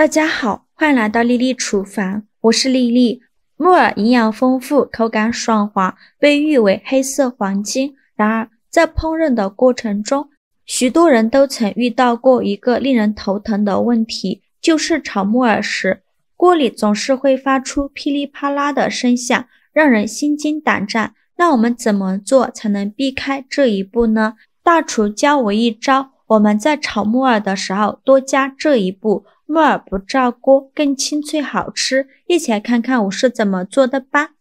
大家好，欢迎来到丽丽厨房，我是丽丽。木耳营养丰富，口感爽滑，被誉为黑色黄金。然而，在烹饪的过程中，许多人都曾遇到过一个令人头疼的问题，就是炒木耳时，锅里总是会发出噼里啪啦的声响，让人心惊胆战。那我们怎么做才能避开这一步呢？大厨教我一招，我们在炒木耳的时候多加这一步，木耳不炸锅，更清脆好吃。一起来看看我是怎么做的吧。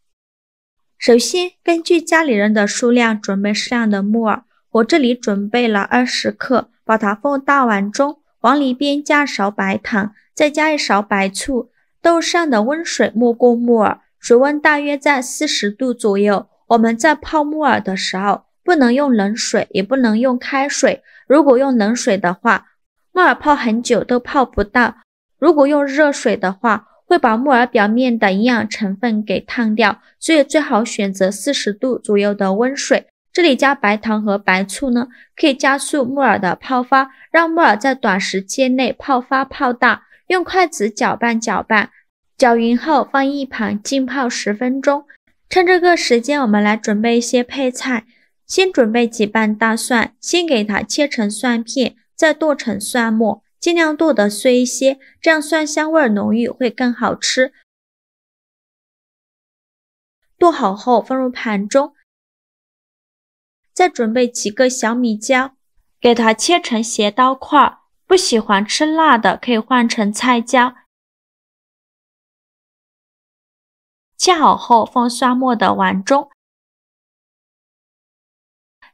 首先，根据家里人的数量准备适量的木耳，我这里准备了20克，把它放大碗中，往里边加勺白糖，再加1勺白醋，倒上的温水没过木耳，水温大约在40度左右。我们在泡木耳的时候，不能用冷水，也不能用开水。如果用冷水的话，木耳泡很久都泡不到。如果用热水的话，会把木耳表面的营养成分给烫掉，所以最好选择40度左右的温水。这里加白糖和白醋呢，可以加速木耳的泡发，让木耳在短时间内泡发泡大。用筷子搅拌搅拌，搅匀后放一旁浸泡10分钟。趁这个时间，我们来准备一些配菜。先准备几瓣大蒜，先给它切成蒜片，再剁成蒜末，尽量剁得碎一些，这样蒜香味浓郁，会更好吃。剁好后放入盘中，再准备几个小米椒，给它切成斜刀块，不喜欢吃辣的可以换成菜椒。切好后放蒜末的碗中，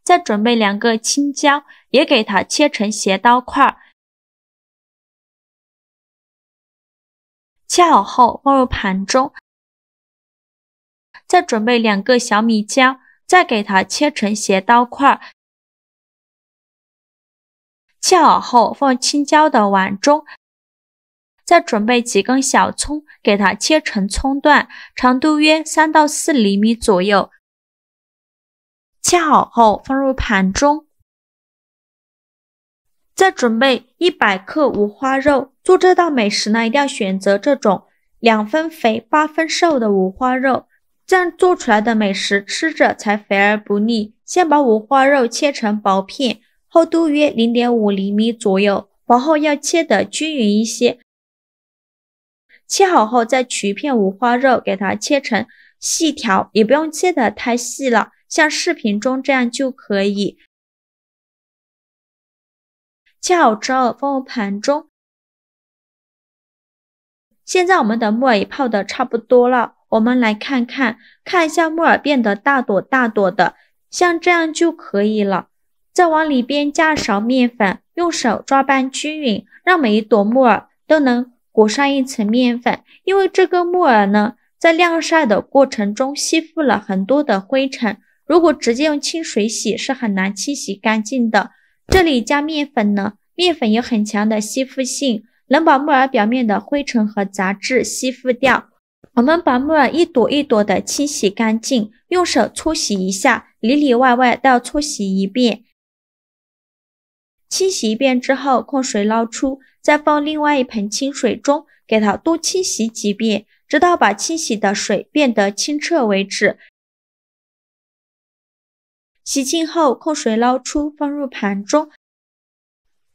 再准备2个青椒，也给它切成斜刀块。切好后放入盘中，再准备2个小米椒，再给它切成斜刀块。切好后放青椒的碗中，再准备几根小葱，给它切成葱段，长度约3到4厘米左右。切好后放入盘中，再准备100克五花肉。做这道美食呢，一定要选择这种2分肥8分瘦的五花肉，这样做出来的美食吃着才肥而不腻。先把五花肉切成薄片，厚度约0.5厘米左右，薄厚要切得均匀一些。切好后再取一片五花肉，给它切成细条，也不用切得太细了，像视频中这样就可以。切好之后放入盘中。现在我们的木耳也泡得差不多了，我们来看一下木耳变得大朵大朵的，像这样就可以了。再往里边加勺面粉，用手抓拌均匀，让每一朵木耳都能裹上一层面粉。因为这个木耳呢，在晾晒的过程中吸附了很多的灰尘，如果直接用清水洗是很难清洗干净的。这里加面粉呢，面粉有很强的吸附性，能把木耳表面的灰尘和杂质吸附掉。我们把木耳一朵一朵的清洗干净，用手搓洗一下，里里外外都要搓洗一遍。清洗一遍之后控水捞出，再放另外一盆清水中，给它多清洗几遍，直到把清洗的水变得清澈为止。洗净后控水捞出，放入盘中。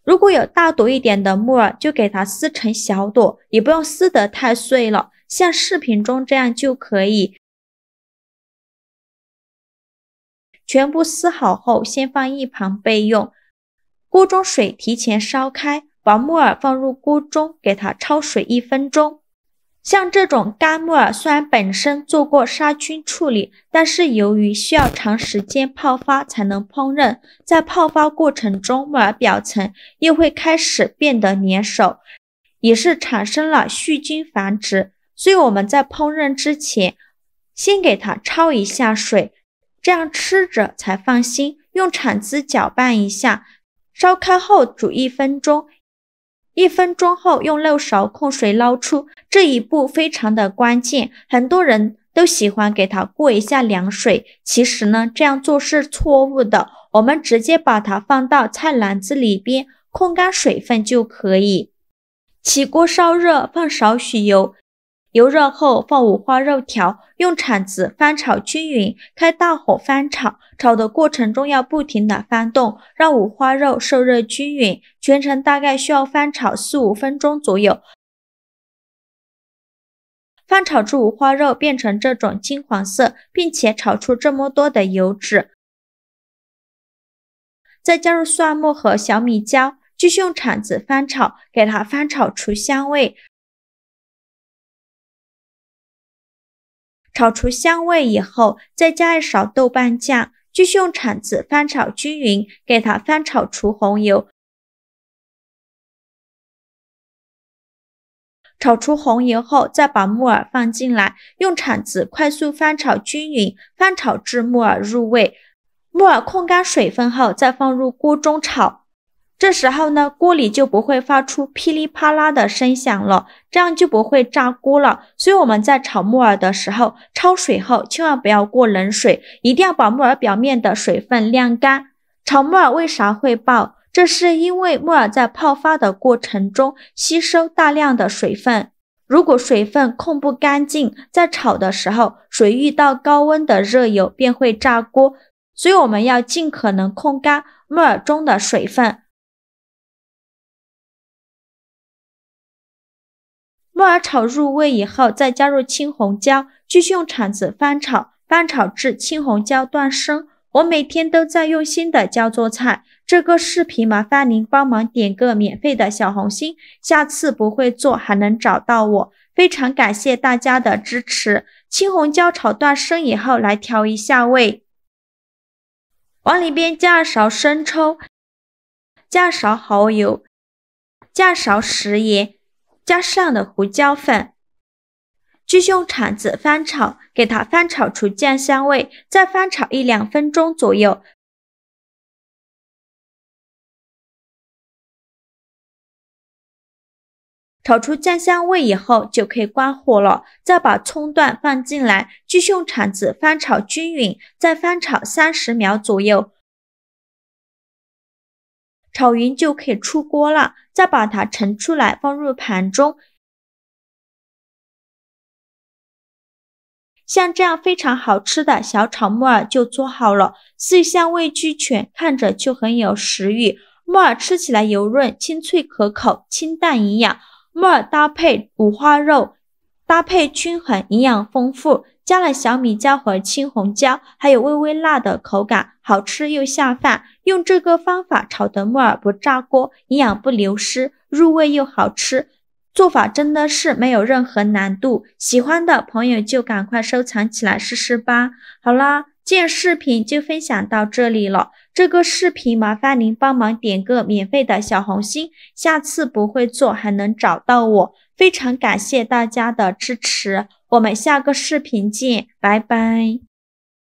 如果有大朵一点的木耳，就给它撕成小朵，也不用撕得太碎了，像视频中这样就可以。全部撕好后先放一旁备用。锅中水提前烧开，把木耳放入锅中，给它焯水1分钟。像这种干木耳虽然本身做过杀菌处理，但是由于需要长时间泡发才能烹饪，在泡发过程中木耳表层又会开始变得粘手，也是产生了细菌繁殖。所以我们在烹饪之前先给它焯一下水，这样吃着才放心。用铲子搅拌一下，烧开后煮1分钟。1分钟后用漏勺控水捞出，这一步非常的关键，很多人都喜欢给它过一下凉水，其实呢这样做是错误的，我们直接把它放到菜篮子里边控干水分就可以。起锅烧热，放少许油，油热后放五花肉条，用铲子翻炒均匀，开大火翻炒，炒的过程中要不停地翻动，让五花肉受热均匀，全程大概需要翻炒4-5分钟左右。翻炒至五花肉变成这种金黄色，并且炒出这么多的油脂，再加入蒜末和小米椒，继续用铲子翻炒，给它翻炒出香味。炒出香味以后，再加一勺豆瓣酱，继续用铲子翻炒均匀，给它翻炒出红油。炒出红油后，再把木耳放进来，用铲子快速翻炒均匀，翻炒至木耳入味。木耳控干水分后，再放入锅中炒。这时候呢，锅里就不会发出噼里啪啦的声响了，这样就不会炸锅了。所以我们在炒木耳的时候，焯水后千万不要过冷水，一定要把木耳表面的水分晾干。炒木耳为啥会爆？这是因为木耳在泡发的过程中吸收大量的水分，如果水分控不干净，在炒的时候水遇到高温的热油便会炸锅，所以我们要尽可能控干木耳中的水分。木耳炒入味以后，再加入青红椒，继续用铲子翻炒，翻炒至青红椒断生。我每天都在用心的教做菜，这个视频麻烦您帮忙点个免费的小红心，下次不会做还能找到我，非常感谢大家的支持。青红椒炒断生以后，来调一下味，往里边加2勺生抽，加2勺蚝油，加1勺食盐，加适量的胡椒粉，继续用铲子翻炒，给它翻炒出酱香味，再翻炒1-2分钟左右。炒出酱香味以后就可以关火了，再把葱段放进来，继续用铲子翻炒均匀，再翻炒30秒左右。炒匀就可以出锅了，再把它盛出来放入盘中。像这样非常好吃的小炒木耳就做好了，色香味俱全，看着就很有食欲。木耳吃起来油润、清脆可口，清淡营养。木耳搭配五花肉，搭配均衡，营养丰富，加了小米椒和青红椒，还有微微辣的口感，好吃又下饭。用这个方法炒的木耳不炸锅，营养不流失，入味又好吃。做法真的是没有任何难度，喜欢的朋友就赶快收藏起来试试吧。好啦，今天视频就分享到这里了，这个视频麻烦您帮忙点个免费的小红心，下次不会做还能找到我，非常感谢大家的支持，我们下个视频见，拜拜。